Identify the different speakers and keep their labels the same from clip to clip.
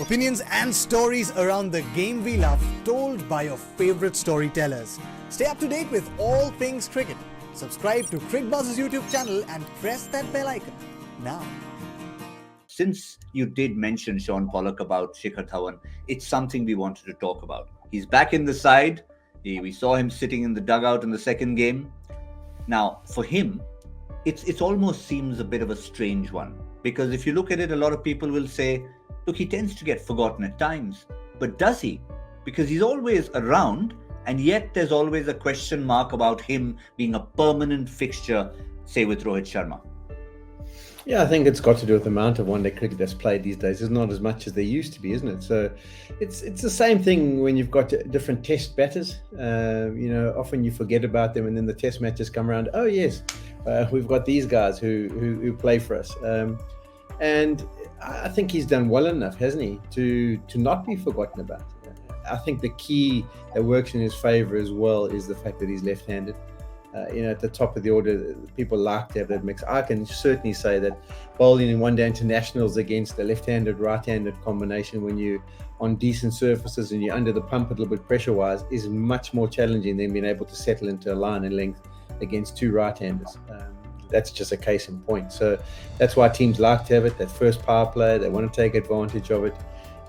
Speaker 1: Opinions and stories around the game we love, told by your favorite storytellers. Stay up to date with all things cricket. Subscribe to Cricbuzz's YouTube channel and press that bell icon now.
Speaker 2: Since you did mention Shaun Pollock about Shikhar Dhawan, it's something we wanted to talk about. He's back in the side. We saw him sitting in the dugout in the second game. Now, for him, it almost seems a bit of a strange one. Because if you look at it, a lot of people will say, look, he tends to get forgotten at times. But does he? Because he's always around, and yet there's always a question mark about him being a permanent fixture, say with Rohit Sharma.
Speaker 3: Yeah, I think it's got to do with the amount of one-day cricket that's played these days. There's not as much as there used to be, isn't it? So it's the same thing when you've got different test batters. Often you forget about them, and then the test matches come around. Oh yes, we've got these guys who play for us, and I think he's done well enough, hasn't he, to not be forgotten about. I think the key that works in his favour as well is the fact that he's left-handed. At the top of the order, people like to have that mix. I can certainly say that bowling in one-day internationals against a left-handed, right-handed combination when you're on decent surfaces and you're under the pump a little bit pressure-wise is much more challenging than being able to settle into a line and length against two right-handers. That's just a case in point. So that's why teams like to have it, that first power play. They want to take advantage of it.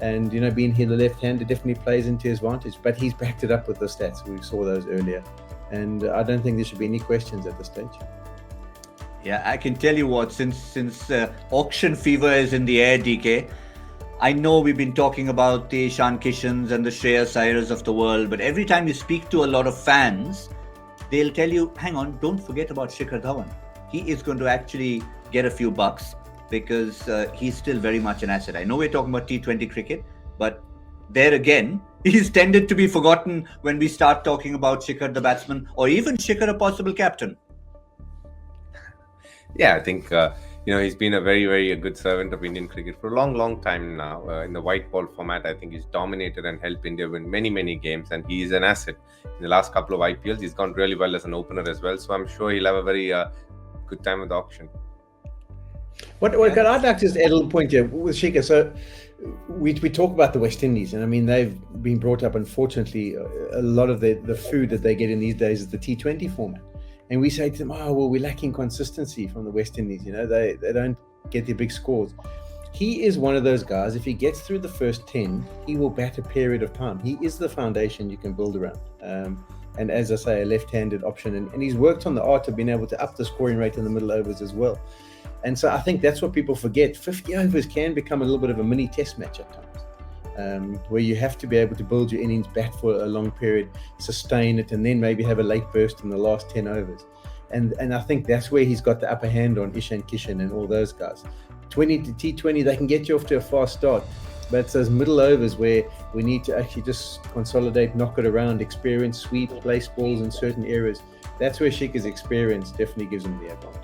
Speaker 3: And, being here the left-hander definitely plays into his advantage. But he's backed it up with the stats. We saw those earlier. And I don't think there should be any questions at this stage.
Speaker 2: Yeah, I can tell you what, since auction fever is in the air, DK, I know we've been talking about the Ishan Kishans and the Shreyas Iyers of the world, but every time you speak to a lot of fans, they'll tell you, hang on, don't forget about Shikhar Dhawan. He is going to actually get a few bucks because he's still very much an asset. I know we're talking about T20 cricket, but there again, he's tended to be forgotten when we start talking about Shikhar the batsman or even Shikhar a possible captain.
Speaker 4: Yeah, I think he's been a very, very good servant of Indian cricket for a long, long time now. In the white ball format, I think he's dominated and helped India win many, many games, and he is an asset. In the last couple of IPLs, he's gone really well as an opener as well. So I'm sure he'll have a very good time with the auction.
Speaker 3: What I'd like to just add a little point here with Shikhar. So we talk about the West Indies, and I mean they've been brought up. Unfortunately, a lot of the food that they get in these days is the T20 format, and we say to them, "Oh well, we're lacking consistency from the West Indies. They don't get the big scores." He is one of those guys. If he gets through the first 10, he will bat a period of time. He is the foundation you can build around. And as I say, a left-handed option, and he's worked on the art of being able to up the scoring rate in the middle overs as well. And so I think that's what people forget. 50 overs can become a little bit of a mini test match at times, where you have to be able to build your innings, bat for a long period, sustain it, and then maybe have a late burst in the last 10 overs. And I think that's where he's got the upper hand on Ishan Kishan and all those guys. 20 to T20, they can get you off to a fast start, but it's those middle overs where we need to actually just consolidate, knock it around, experience, sweep, place balls in certain areas. That's where Shikhar's experience definitely gives him the advantage.